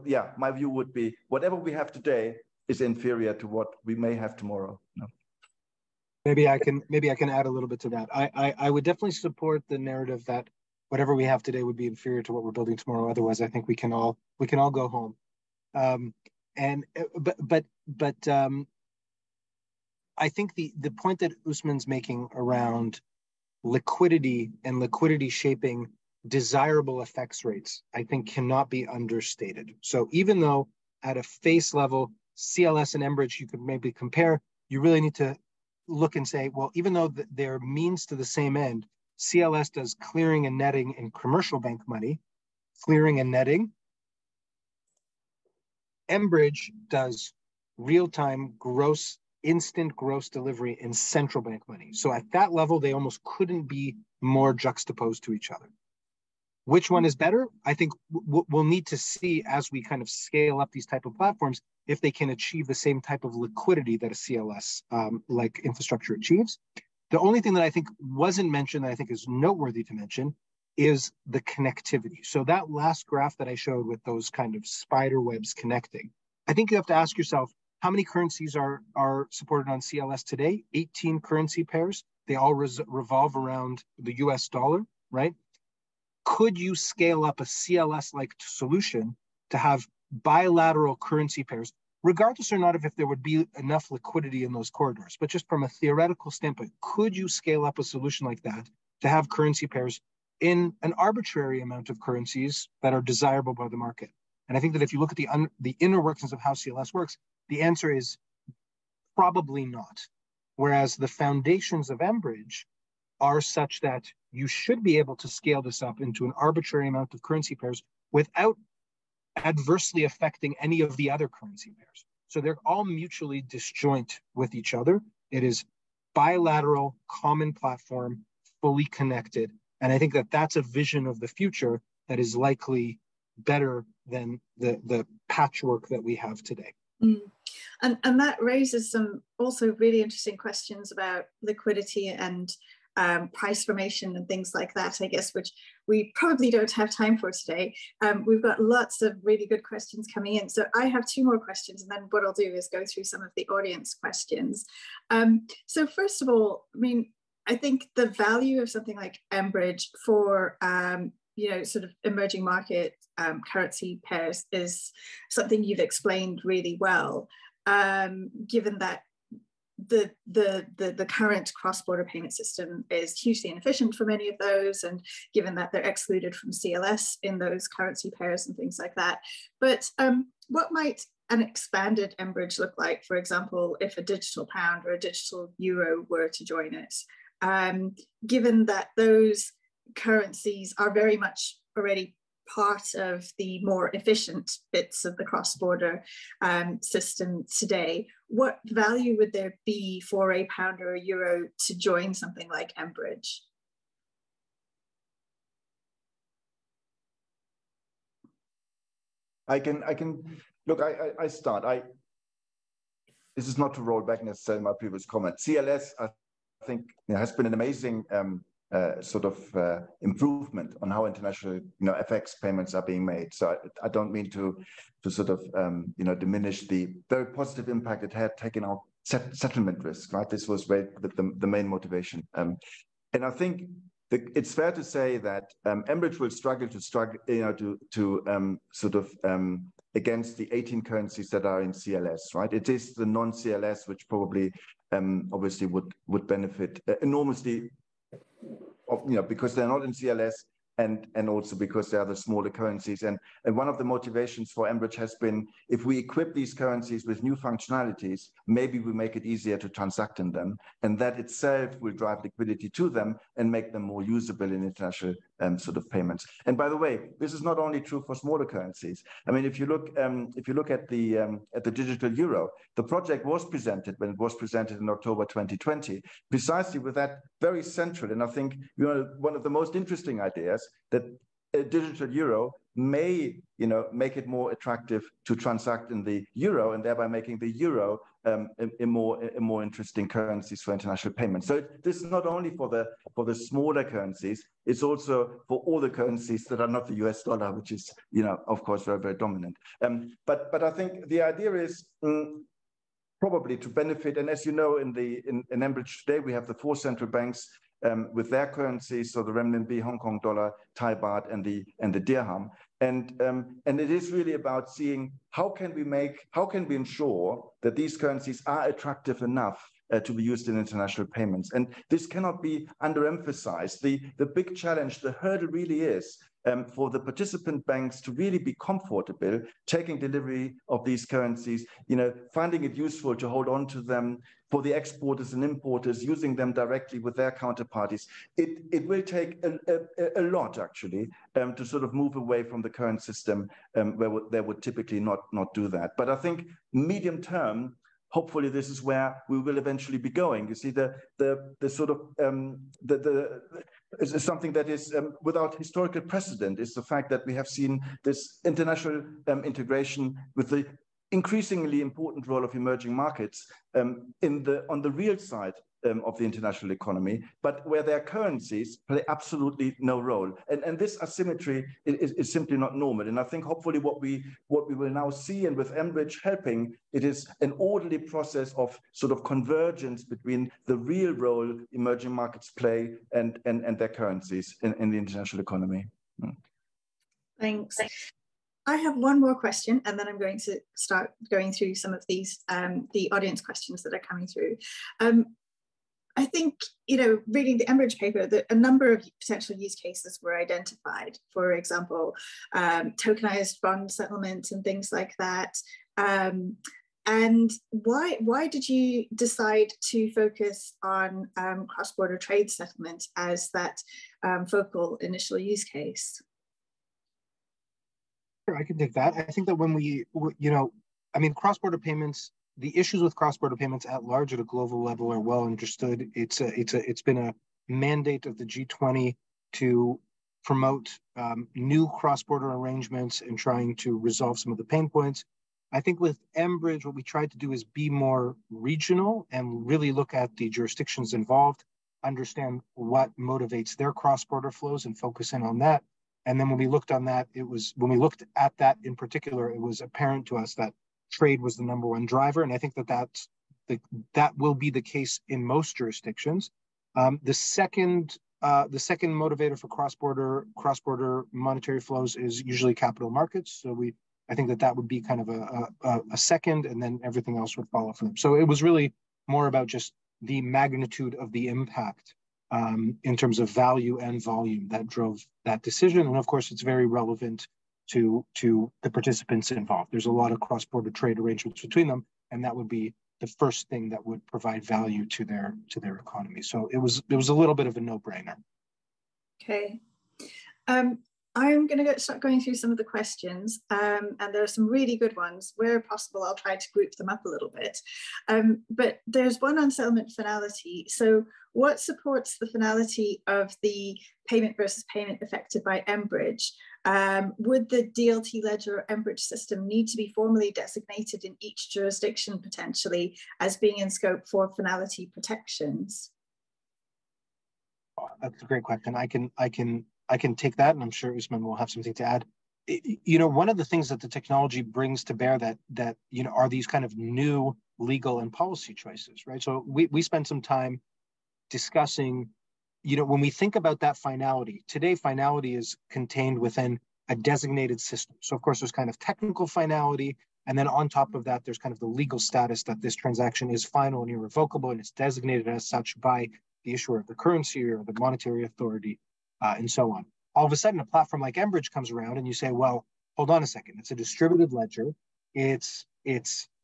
yeah, my view would be whatever we have today is inferior to what we may have tomorrow. No. Maybe I can add a little bit to that. I would definitely support the narrative that whatever we have today would be inferior to what we're building tomorrow. Otherwise, I think we can all go home. But I think the point that Usman's making around liquidity and liquidity shaping desirable effects rates, I think cannot be understated. So even though at a face level, CLS and mBridge you could maybe compare, you really need to look and say, well, even though they're means to the same end, CLS does clearing and netting in commercial bank money, clearing and netting. mBridge does real-time instant gross delivery in central bank money. So at that level, they almost couldn't be more juxtaposed to each other. Which one is better? I think we'll need to see as we kind of scale up these type of platforms if they can achieve the same type of liquidity that a CLS like infrastructure achieves. The only thing that I think wasn't mentioned that I think is noteworthy to mention is the connectivity. So that last graph that I showed with those kind of spider webs connecting, I think you have to ask yourself, how many currencies are supported on CLS today? 18 currency pairs. They all revolve around the US dollar, right? Could you scale up a CLS-like solution to have bilateral currency pairs, regardless or not of if there would be enough liquidity in those corridors, but just from a theoretical standpoint, could you scale up a solution like that to have currency pairs in an arbitrary amount of currencies that are desirable by the market? And I think that if you look at the inner workings of how CLS works, the answer is probably not. Whereas the foundations of mBridge are such that you should be able to scale this up into an arbitrary amount of currency pairs without adversely affecting any of the other currency pairs. So they're all mutually disjoint with each other. It is bilateral, common platform, fully connected. And I think that that's a vision of the future that is likely better than the patchwork that we have today. Mm. And that raises some also really interesting questions about liquidity and price formation and things like that, I guess, which we probably don't have time for today. We've got lots of really good questions coming in. So I have two more questions, and then what I'll do is go through some of the audience questions. So first of all, I mean, I think the value of something like mBridge for sort of emerging market currency pairs is something you've explained really well, given that the current cross-border payment system is hugely inefficient for many of those, and given that they're excluded from CLS in those currency pairs and things like that. But what might an expanded mBridge look like, for example, if a digital pound or a digital euro were to join it, given that those currencies are very much already part of the more efficient bits of the cross-border system today, what value would there be for a pound or a euro to join something like mBridge? I can look. I start. This is not to roll back necessarily my previous comment. CLS, I think, has been an amazing sort of improvement on how international FX payments are being made. So I don't mean to sort of diminish the very positive impact it had taken out settlement risk. Right, this was the main motivation. And I think it's fair to say that mBridge will struggle against the 18 currencies that are in CLS, right? It is the non-CLS which probably obviously would benefit enormously, because they're not in CLS, and also because they are the smaller currencies. And one of the motivations for mBridge has been, if we equip these currencies with new functionalities, maybe we make it easier to transact in them, and that itself will drive liquidity to them and make them more usable in international sort of payments. And by the way, this is not only true for smaller currencies. I mean, if you look at the digital euro, the project was presented when it was presented in October 2020, precisely with that very central, and I think one of the most interesting ideas, that a digital euro may make it more attractive to transact in the euro, and thereby making the euro a more interesting currencies for international payments. So this is not only for the smaller currencies, it's also for all the currencies that are not the US dollar, which is of course very, very dominant. But I think the idea is probably to benefit, and as you know, in mBridge today we have the 4 central banks with their currencies, so the renminbi, Hong Kong dollar, Thai baht, and the dirham, and it is really about seeing how can we ensure that these currencies are attractive enough to be used in international payments. And this cannot be underemphasized. The big challenge, the hurdle really is for the participant banks to really be comfortable taking delivery of these currencies, finding it useful to hold on to them, for the exporters and importers using them directly with their counterparties. It will take a lot, actually, to sort of move away from the current system where they would typically not do that. But I think medium term, hopefully this is where we will eventually be going. You see, the sort of is something that is without historical precedent, is the fact that we have seen this international integration with the increasingly important role of emerging markets on the real side of the international economy, but where their currencies play absolutely no role. And this asymmetry is simply not normal. And I think hopefully what we will now see, and with mBridge helping, it is an orderly process of sort of convergence between the real role emerging markets play and their currencies in the international economy. Thanks. I have one more question, and then I'm going to start going through some of these, the audience questions that are coming through. I think, reading the mBridge paper, that a number of potential use cases were identified. For example, tokenized bond settlement and things like that. And why did you decide to focus on cross-border trade settlement as that focal initial use case? Sure, I can take that. I think that when cross-border payments, the issues with cross-border payments at large at a global level are well understood. It's been a mandate of the G20 to promote new cross-border arrangements and trying to resolve some of the pain points. I think with mBridge, what we tried to do is be more regional and really look at the jurisdictions involved, understand what motivates their cross-border flows and focus in on that. And then when we looked at that in particular, it was apparent to us that trade was the number one driver. And I think that will be the case in most jurisdictions. The second motivator for cross-border monetary flows is usually capital markets. So I think that would be kind of a second, and then everything else would follow from them. So it was really more about just the magnitude of the impact in terms of value and volume that drove that decision. And of course, it's very relevant to the participants involved. There's a lot of cross-border trade arrangements between them, and that would be the first thing that would provide value to their economy. So it was a little bit of a no-brainer. Okay. I'm going to start going through some of the questions, and there are some really good ones. Where possible, I'll try to group them up a little bit. But there's one on settlement finality. So what supports the finality of the payment versus payment effected by mBridge? Would the DLT ledger or mBridge system need to be formally designated in each jurisdiction potentially as being in scope for finality protections? That's a great question. I can take that, and I'm sure Usman will have something to add. You know, one of the things that the technology brings to bear that you know are these kind of new legal and policy choices, right? So we spent some time discussing, you know, when we think about that finality, today finality is contained within a designated system. So of course there's kind of technical finality, and then on top of that, there's kind of the legal status that this transaction is final and irrevocable, and it's designated as such by the issuer of the currency or the monetary authority, and so on. All of a sudden, a platform like mBridge comes around and you say, well, hold on a second. It's a distributed ledger. It's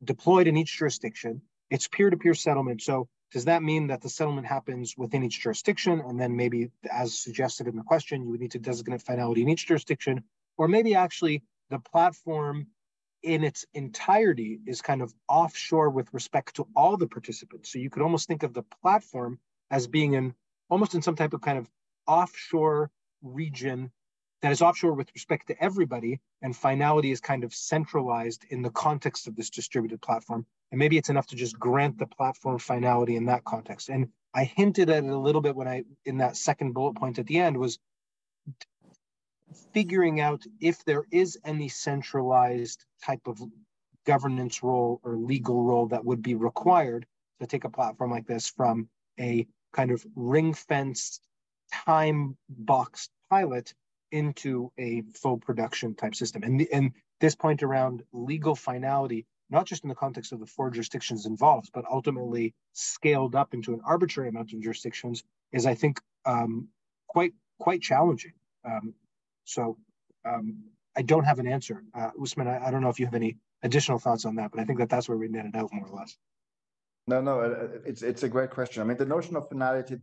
deployed in each jurisdiction. It's peer-to-peer settlement. So does that mean that the settlement happens within each jurisdiction? And then maybe, as suggested in the question, you would need to designate finality in each jurisdiction, or maybe actually the platform in its entirety is kind of offshore with respect to all the participants. So you could almost think of the platform as being almost in some type of kind of offshore region that is offshore with respect to everybody, and finality is kind of centralized in the context of this distributed platform. And maybe it's enough to just grant the platform finality in that context. And I hinted at it a little bit when in that second bullet point at the end, was figuring out if there is any centralized type of governance role or legal role that would be required to take a platform like this from a kind of ring-fenced, time-boxed pilot into a full production type system. And this point around legal finality, not just in the context of the 4 jurisdictions involved, but ultimately scaled up into an arbitrary amount of jurisdictions, is, I think, quite challenging. I don't have an answer. Usman, I don't know if you have any additional thoughts on that, but I think that's where we netted out more or less. No, it's a great question. I mean, the notion of finality,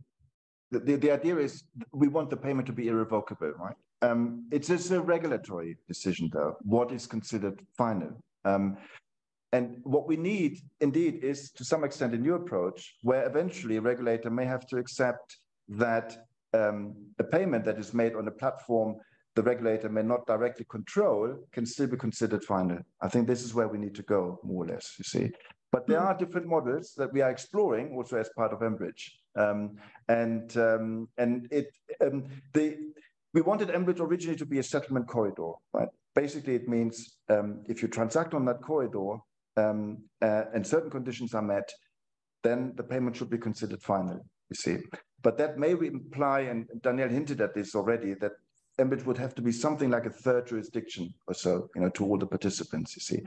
the idea is we want the payment to be irrevocable, right? It's just a regulatory decision, though, what is considered final. And what we need, indeed, is to some extent a new approach where eventually a regulator may have to accept that a payment that is made on a platform the regulator may not directly control can still be considered final. I think this is where we need to go, more or less, you see. But there are different models that we are exploring also as part of mBridge. We wanted mBridge originally to be a settlement corridor, right? Basically, it means if you transact on that corridor and certain conditions are met, then the payment should be considered final, you see. But that may imply, and Danielle hinted at this already, that mBridge would have to be something like a 3rd jurisdiction or so, you know, to all the participants, you see.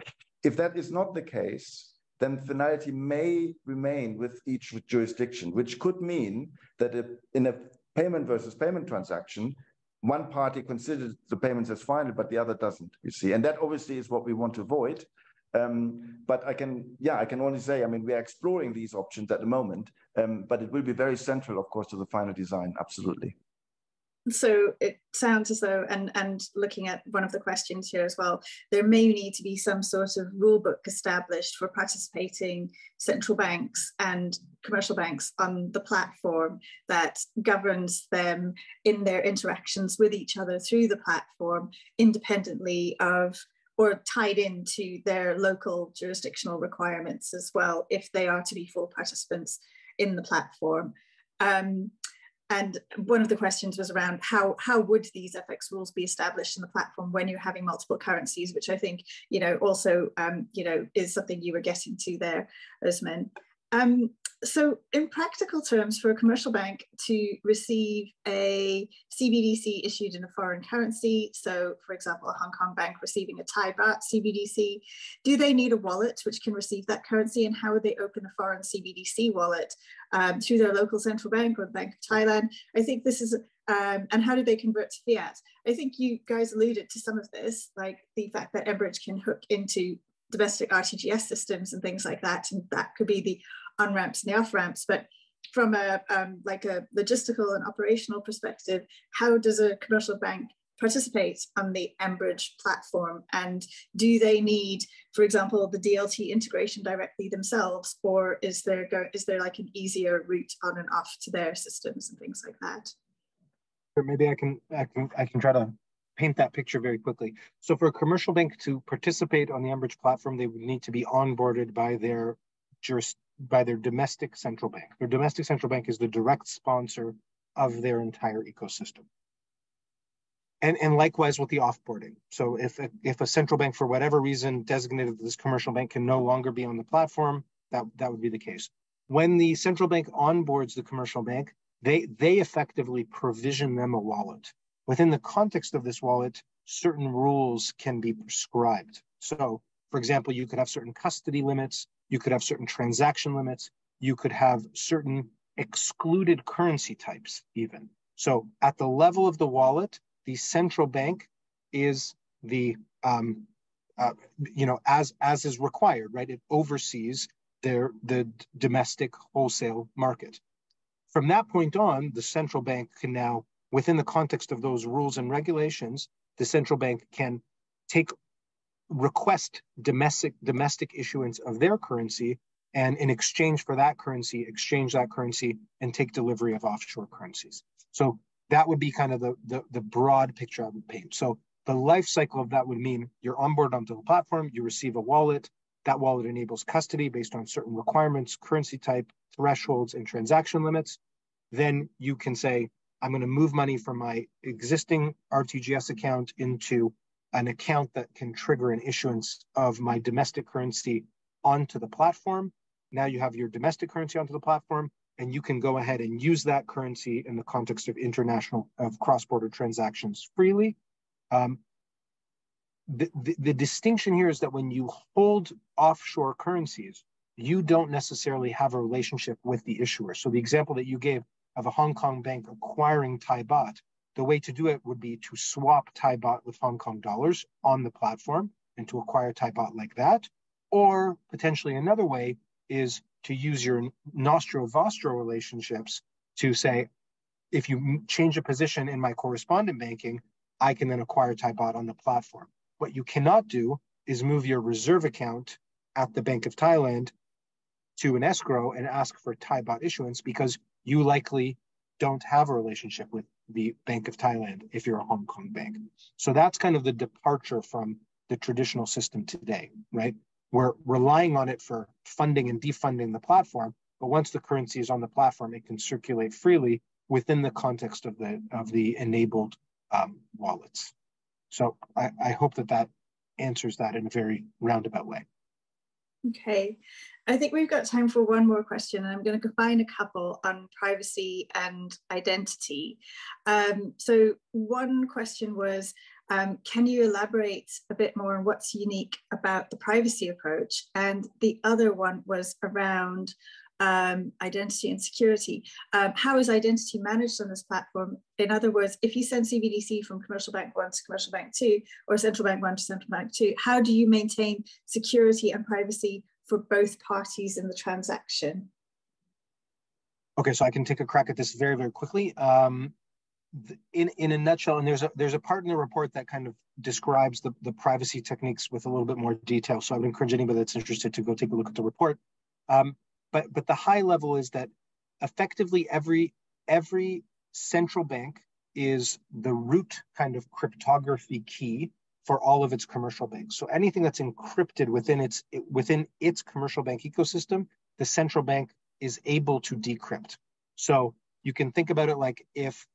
If that is not the case, then finality may remain with each jurisdiction, which could mean that in a payment versus payment transaction, one party considers the payments as final, but the other doesn't, you see. And that obviously is what we want to avoid. But I can only say, I mean, we are exploring these options at the moment, but it will be very central, of course, to the final design, absolutely. So it sounds as though, and looking at one of the questions here as well, there may need to be some sort of rule book established for participating central banks and commercial banks on the platform that governs them in their interactions with each other through the platform, independently of or tied into their local jurisdictional requirements as well, if they are to be full participants in the platform. And one of the questions was around how would these FX rules be established in the platform when you're having multiple currencies, which I think, you know, also, you know, is something you were getting to there, Usman. So in practical terms, for a commercial bank to receive a CBDC issued in a foreign currency, so for example, a Hong Kong bank receiving a Thai baht CBDC, do they need a wallet which can receive that currency, and how would they open a foreign CBDC wallet through their local central bank or the Bank of Thailand? I think this is, and how do they convert to fiat? I think you guys alluded to some of this, like the fact that mBridge can hook into domestic RTGS systems and things like that, and that could be the on-ramps and the off-ramps. But from a like a logistical and operational perspective, how does a commercial bank participate on the mBridge platform? And do they need, for example, the DLT integration directly themselves, or is there like an easier route on and off to their systems and things like that? Or maybe I can try to paint that picture very quickly. So for a commercial bank to participate on the mBridge platform, they would need to be onboarded by their domestic central bank. Their domestic central bank is the direct sponsor of their entire ecosystem. And likewise with the offboarding. So if a central bank, for whatever reason, designated that this commercial bank can no longer be on the platform, that would be the case. When the central bank onboards the commercial bank, they effectively provision them a wallet. Within the context of this wallet, certain rules can be prescribed. So, for example, you could have certain custody limits, you could have certain transaction limits, you could have certain excluded currency types even. So at the level of the wallet, the central bank is the, as is required, right? It oversees the domestic wholesale market. From that point on, the central bank can now, within the context of those rules and regulations, the central bank can request domestic issuance of their currency, and in exchange for that currency, exchange that currency and take delivery of offshore currencies. So that would be kind of the broad picture I would paint. So the life cycle of that would mean you're onboarded onto the platform, you receive a wallet, that wallet enables custody based on certain requirements, currency type, thresholds, and transaction limits. Then you can say, I'm going to move money from my existing RTGS account into an account that can trigger an issuance of my domestic currency onto the platform. Now you have your domestic currency onto the platform, and you can go ahead and use that currency in the context of cross-border transactions freely. The distinction here is that when you hold offshore currencies, you don't necessarily have a relationship with the issuer. So the example that you gave of a Hong Kong bank acquiring Thai baht, the way to do it would be to swap Thai baht with Hong Kong dollars on the platform and to acquire Thai baht like that. Or potentially another way is to use your nostro-vostro relationships to say, if you change a position in my correspondent banking, I can then acquire Thai baht on the platform. What you cannot do is move your reserve account at the Bank of Thailand to an escrow and ask for Thai baht issuance, because you likely don't have a relationship with the Bank of Thailand if you're a Hong Kong bank. So that's kind of the departure from the traditional system today, right? We're relying on it for funding and defunding the platform, but once the currency is on the platform, it can circulate freely within the context of the enabled wallets. So I hope that answers that in a very roundabout way. Okay, I think we've got time for one more question, and I'm going to combine a couple on privacy and identity. So one question was, can you elaborate a bit more on what's unique about the privacy approach? And the other one was around identity and security. How is identity managed on this platform? In other words, if you send CBDC from Commercial Bank 1 to Commercial Bank 2, or Central Bank 1 to Central Bank 2, how do you maintain security and privacy for both parties in the transaction? Okay, so I can take a crack at this very, very quickly. In a nutshell, and there's a part in the report that kind of describes the privacy techniques with a little bit more detail. So I would encourage anybody that's interested to go take a look at the report. But the high level is that effectively every central bank is the root kind of cryptography key for all of its commercial banks. So anything that's encrypted within its commercial bank ecosystem, the central bank is able to decrypt. So you can think about it like if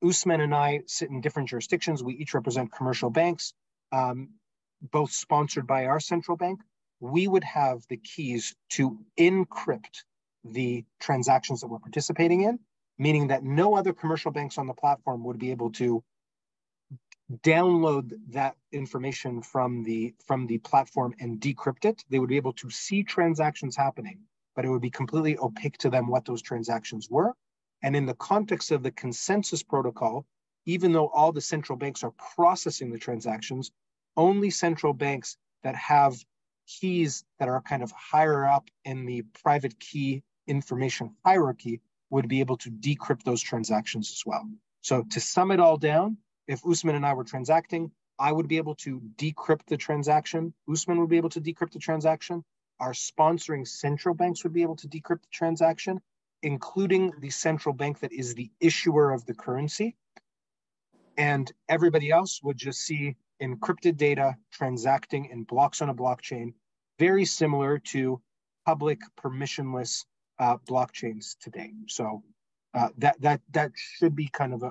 Usman and I sit in different jurisdictions, we each represent commercial banks, both sponsored by our central bank. We would have the keys to encrypt the transactions that we're participating in, meaning that no other commercial banks on the platform would be able to download that information from the platform and decrypt it. They would be able to see transactions happening, but it would be completely opaque to them what those transactions were. And in the context of the consensus protocol, even though all the central banks are processing the transactions, only central banks that have keys that are kind of higher up in the private key information hierarchy would be able to decrypt those transactions as well. So to sum it all down, if Usman and I were transacting, I would be able to decrypt the transaction. Usman would be able to decrypt the transaction. Our sponsoring central banks would be able to decrypt the transaction, including the central bank that is the issuer of the currency. And everybody else would just see encrypted data transacting in blocks on a blockchain, very similar to public permissionless blockchains today. So that should be kind of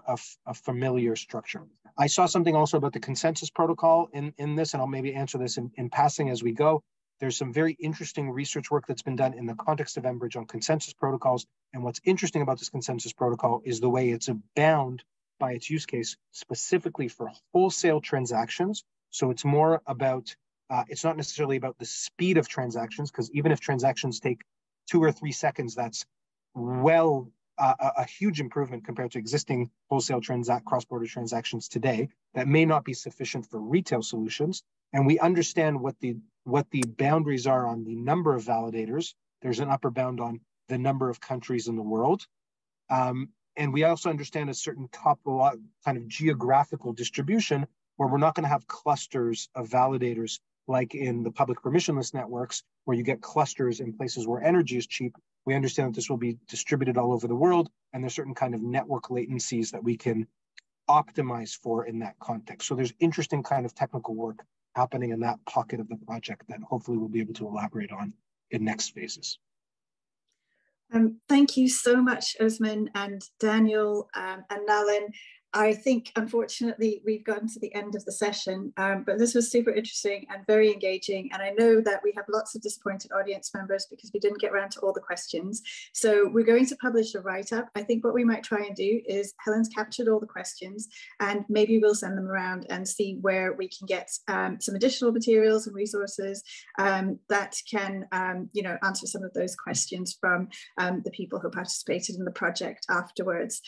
a familiar structure. I saw something also about the consensus protocol in this, and I'll maybe answer this in passing as we go. There's some very interesting research work that's been done in the context of mBridge on consensus protocols. And what's interesting about this consensus protocol is the way it's bound by its use case specifically for wholesale transactions. So it's more about, it's not necessarily about the speed of transactions, because even if transactions take 2 or 3 seconds, that's well a huge improvement compared to existing wholesale cross-border transactions today. That may not be sufficient for retail solutions. And we understand what the boundaries are on the number of validators. There's an upper bound on the number of countries in the world. And we also understand a certain kind of geographical distribution where we're not going to have clusters of validators like in the public permissionless networks, where you get clusters in places where energy is cheap. We understand that this will be distributed all over the world, and there's certain kind of network latencies that we can optimize for in that context. So there's interesting kind of technical work happening in that pocket of the project that hopefully we'll be able to elaborate on in next phases. Thank you so much, Usman and Daniel and Nalin. I think, unfortunately, we've gotten to the end of the session, but this was super interesting and very engaging. And I know that we have lots of disappointed audience members because we didn't get around to all the questions. So we're going to publish a write-up. I think what we might try and do is Helen's captured all the questions, and maybe we'll send them around and see where we can get some additional materials and resources that can, answer some of those questions from the people who participated in the project afterwards.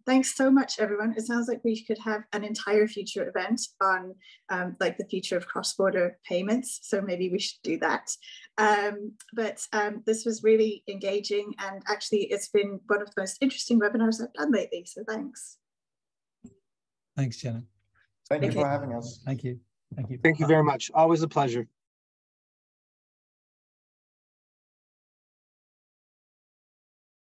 Thanks so much, everyone. It sounds like we could have an entire future event on like the future of cross-border payments. So maybe we should do that. But this was really engaging, and actually it's been one of the most interesting webinars I've done lately. So thanks. Thanks, Jenna. Thank you for having us. Thank you. Thank you. Thank you very much. Always a pleasure.